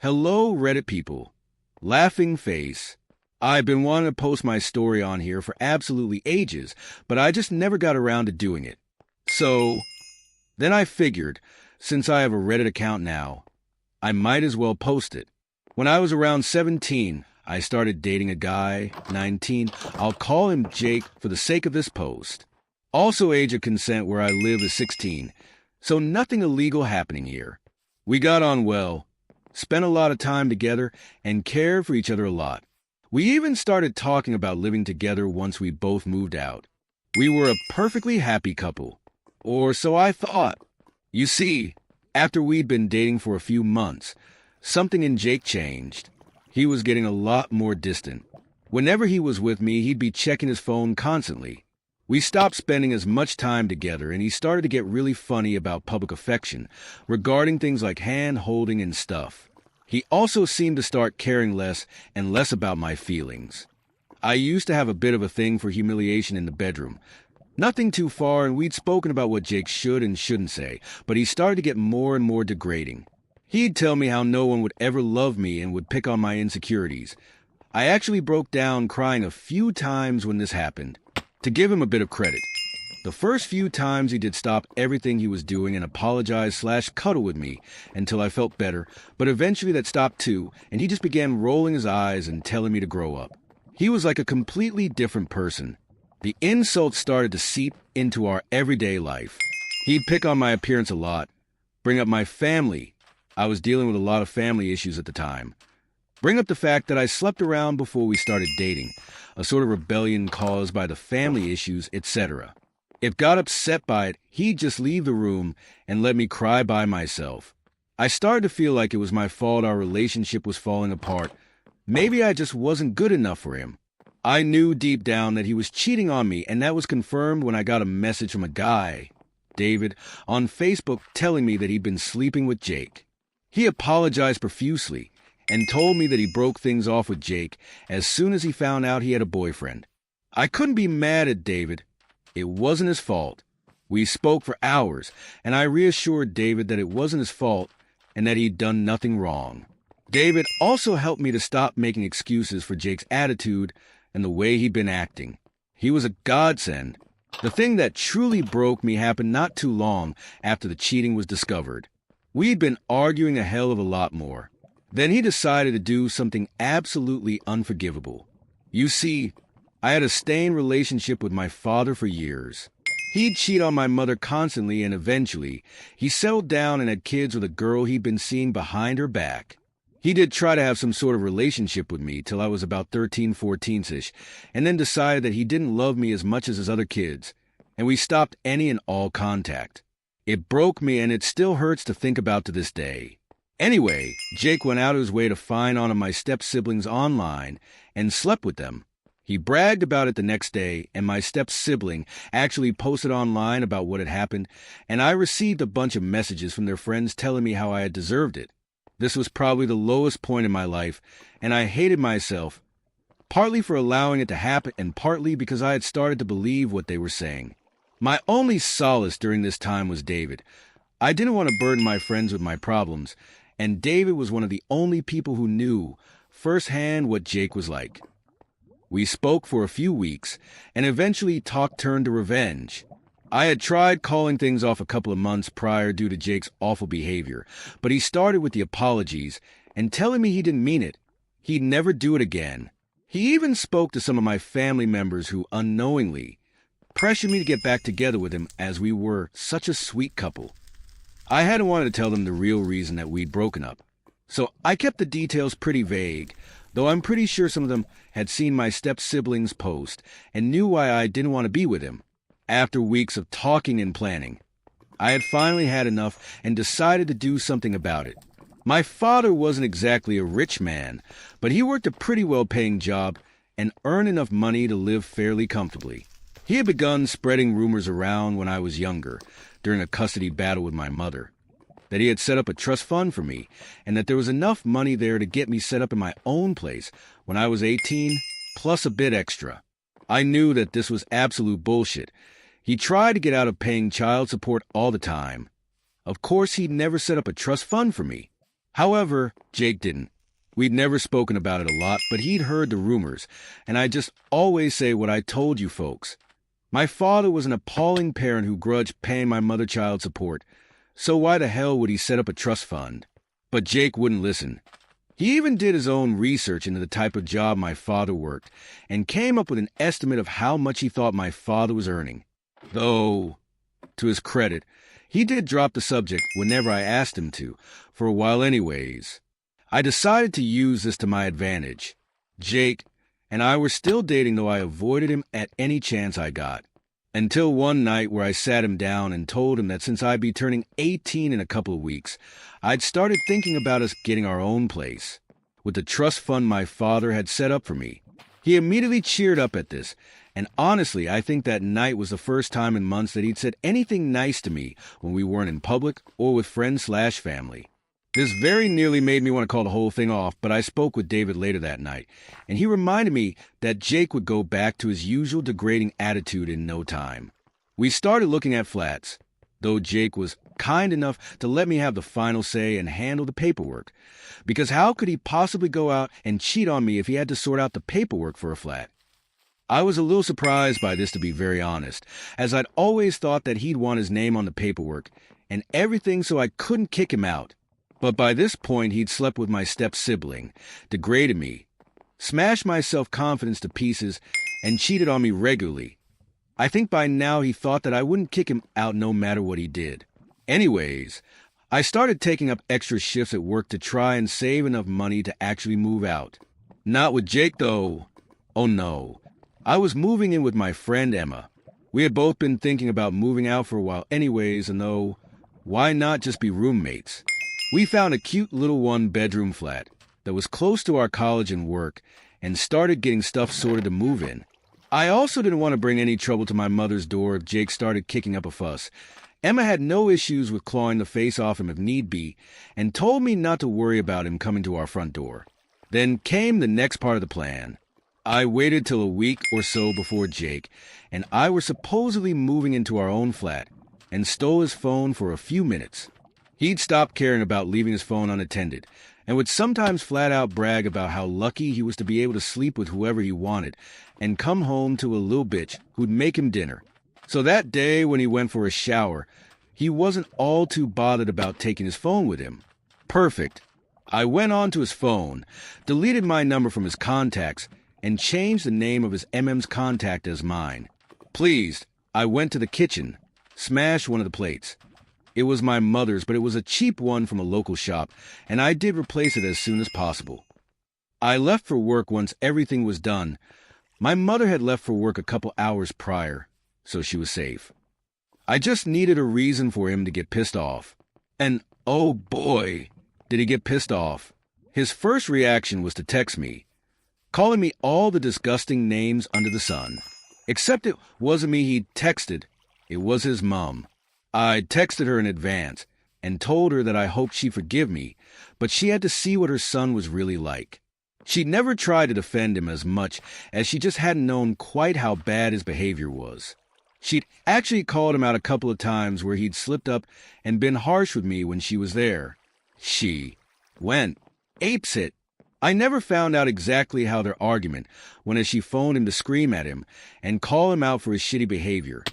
Hello, Reddit people. Laughing face. I've been wanting to post my story on here for absolutely ages, but I just never got around to doing it. So, then I figured, since I have a Reddit account now, I might as well post it. When I was around 17, I started dating a guy, 19. I'll call him Jake for the sake of this post. Also, age of consent where I live is 16, so nothing illegal happening here. We got on well, spent a lot of time together, and cared for each other a lot. We even started talking about living together once we both moved out. We were a perfectly happy couple. Or so I thought. You see, after we'd been dating for a few months, something in Jake changed. He was getting a lot more distant. Whenever he was with me, he'd be checking his phone constantly. We stopped spending as much time together, and he started to get really funny about public affection, regarding things like hand-holding and stuff. He also seemed to start caring less and less about my feelings. I used to have a bit of a thing for humiliation in the bedroom. Nothing too far, and we'd spoken about what Jake should and shouldn't say, but he started to get more and more degrading. He'd tell me how no one would ever love me and would pick on my insecurities. I actually broke down crying a few times when this happened. To give him a bit of credit, the first few times he did stop everything he was doing and apologize/cuddle with me until I felt better, but eventually that stopped too, and he just began rolling his eyes and telling me to grow up. He was like a completely different person. The insults started to seep into our everyday life. He'd pick on my appearance a lot, bring up my family. I was dealing with a lot of family issues at the time. Bring up the fact that I slept around before we started dating, a sort of rebellion caused by the family issues, etc. If got upset by it, he'd just leave the room and let me cry by myself. I started to feel like it was my fault our relationship was falling apart. Maybe I just wasn't good enough for him. I knew deep down that he was cheating on me, and that was confirmed when I got a message from a guy, David, on Facebook telling me that he'd been sleeping with Jake. He apologized profusely and told me that he broke things off with Jake as soon as he found out he had a boyfriend. I couldn't be mad at David. It wasn't his fault. We spoke for hours, and I reassured David that it wasn't his fault and that he'd done nothing wrong. David also helped me to stop making excuses for Jake's attitude and the way he'd been acting. He was a godsend. The thing that truly broke me happened not too long after the cheating was discovered. We'd been arguing a hell of a lot more. Then he decided to do something absolutely unforgivable. You see, I had a stained relationship with my father for years. He'd cheat on my mother constantly, and eventually, he settled down and had kids with a girl he'd been seeing behind her back. He did try to have some sort of relationship with me till I was about 13, 14-ish, and then decided that he didn't love me as much as his other kids, and we stopped any and all contact. It broke me, and it still hurts to think about to this day. Anyway, Jake went out of his way to find one of my step-siblings online and slept with them. He bragged about it the next day, and my step-sibling actually posted online about what had happened, and I received a bunch of messages from their friends telling me how I had deserved it. This was probably the lowest point in my life, and I hated myself, partly for allowing it to happen and partly because I had started to believe what they were saying. My only solace during this time was David. I didn't want to burden my friends with my problems, and David was one of the only people who knew firsthand what Jake was like. We spoke for a few weeks, and eventually talk turned to revenge. I had tried calling things off a couple of months prior due to Jake's awful behavior, but he started with the apologies and telling me he didn't mean it. He'd never do it again. He even spoke to some of my family members who unknowingly pressured me to get back together with him as we were such a sweet couple. I hadn't wanted to tell them the real reason that we'd broken up, so I kept the details pretty vague, though I'm pretty sure some of them had seen my step-siblings post and knew why I didn't want to be with him. After weeks of talking and planning, I had finally had enough and decided to do something about it. My father wasn't exactly a rich man, but he worked a pretty well-paying job and earned enough money to live fairly comfortably. He had begun spreading rumors around when I was younger, during a custody battle with my mother, that he had set up a trust fund for me, and that there was enough money there to get me set up in my own place when I was 18, plus a bit extra. I knew that this was absolute bullshit. He tried to get out of paying child support all the time. Of course, he'd never set up a trust fund for me. However, Jake didn't. We'd never spoken about it a lot, but he'd heard the rumors, and I just always say what I told you folks. My father was an appalling parent who grudged paying my mother child support, so why the hell would he set up a trust fund? But Jake wouldn't listen. He even did his own research into the type of job my father worked, and came up with an estimate of how much he thought my father was earning. Though, to his credit, he did drop the subject whenever I asked him to, for a while anyways. I decided to use this to my advantage. Jake and I were still dating, though I avoided him at any chance I got. Until one night where I sat him down and told him that since I'd be turning 18 in a couple of weeks, I'd started thinking about us getting our own place, with the trust fund my father had set up for me. He immediately cheered up at this, and honestly, I think that night was the first time in months that he'd said anything nice to me when we weren't in public or with friends/family. This very nearly made me want to call the whole thing off, but I spoke with David later that night, and he reminded me that Jake would go back to his usual degrading attitude in no time. We started looking at flats, though Jake was kind enough to let me have the final say and handle the paperwork, because how could he possibly go out and cheat on me if he had to sort out the paperwork for a flat? I was a little surprised by this, to be very honest, as I'd always thought that he'd want his name on the paperwork and everything, so I couldn't kick him out. But by this point, he'd slept with my step-sibling, degraded me, smashed my self-confidence to pieces, and cheated on me regularly. I think by now he thought that I wouldn't kick him out no matter what he did. Anyways, I started taking up extra shifts at work to try and save enough money to actually move out. Not with Jake, though. Oh no. I was moving in with my friend Emma. We had both been thinking about moving out for a while anyways, and though, why not just be roommates? We found a cute little one-bedroom flat that was close to our college and work, and started getting stuff sorted to move in. I also didn't want to bring any trouble to my mother's door if Jake started kicking up a fuss. Emma had no issues with clawing the face off him if need be, and told me not to worry about him coming to our front door. Then came the next part of the plan. I waited till a week or so before Jake and I were supposedly moving into our own flat, and stole his phone for a few minutes. He'd stopped caring about leaving his phone unattended, and would sometimes flat out brag about how lucky he was to be able to sleep with whoever he wanted, and come home to a little bitch who'd make him dinner. So that day when he went for a shower, he wasn't all too bothered about taking his phone with him. Perfect. I went on to his phone, deleted my number from his contacts, and changed the name of his MM's contact as mine. Pleased, I went to the kitchen, smashed one of the plates. It was my mother's, but it was a cheap one from a local shop, and I did replace it as soon as possible. I left for work once everything was done. My mother had left for work a couple hours prior, so she was safe. I just needed a reason for him to get pissed off. And oh boy, did he get pissed off. His first reaction was to text me, calling me all the disgusting names under the sun. Except it wasn't me he'd texted, it was his mom. I'd texted her in advance and told her that I hoped she'd forgive me, but she had to see what her son was really like. She'd never tried to defend him as much as she just hadn't known quite how bad his behavior was. She'd actually called him out a couple of times where he'd slipped up and been harsh with me when she was there. She went apeshit. I never found out exactly how their argument went as she phoned him to scream at him and call him out for his shitty behavior.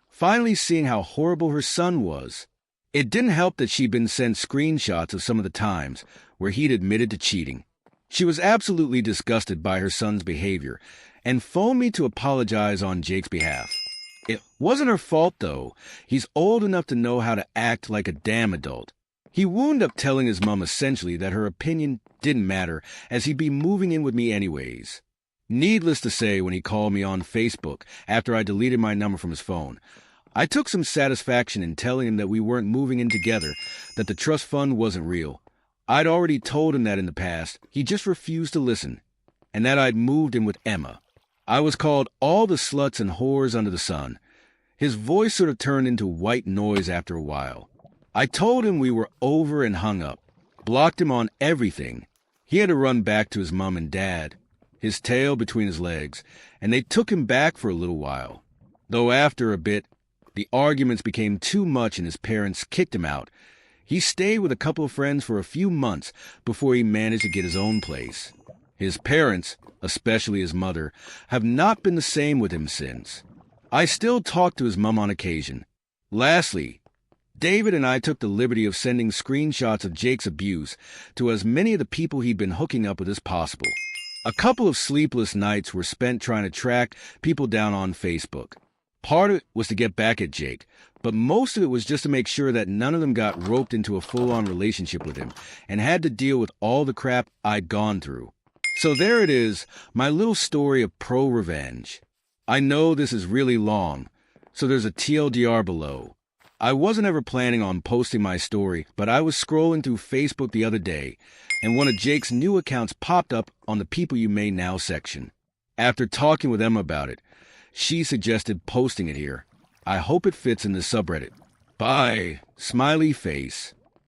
Finally seeing how horrible her son was. It didn't help that she'd been sent screenshots of some of the times where he'd admitted to cheating. She was absolutely disgusted by her son's behavior and phoned me to apologize on Jake's behalf. It wasn't her fault, though. He's old enough to know how to act like a damn adult. He wound up telling his mom essentially that her opinion didn't matter, as he'd be moving in with me anyways. Needless to say, when he called me on Facebook after I deleted my number from his phone, I took some satisfaction in telling him that we weren't moving in together, that the trust fund wasn't real. I'd already told him that in the past, he just refused to listen, and that I'd moved in with Emma. I was called all the sluts and whores under the sun. His voice sort of turned into white noise after a while. I told him we were over and hung up, blocked him on everything. He had to run back to his mom and dad, his tail between his legs, and they took him back for a little while. Though after a bit, the arguments became too much and his parents kicked him out. He stayed with a couple of friends for a few months before he managed to get his own place. His parents, especially his mother, have not been the same with him since. I still talk to his mom on occasion. Lastly, David and I took the liberty of sending screenshots of Jake's abuse to as many of the people he'd been hooking up with as possible. A couple of sleepless nights were spent trying to track people down on Facebook. Part of it was to get back at Jake, but most of it was just to make sure that none of them got roped into a full-on relationship with him and had to deal with all the crap I'd gone through. So there it is, my little story of pro-revenge. I know this is really long, so there's a TLDR below. I wasn't ever planning on posting my story, but I was scrolling through Facebook the other day, and one of Jake's new accounts popped up on the People You May Now section. After talking with Emma about it, she suggested posting it here. I hope it fits in the subreddit. Bye. Smiley face.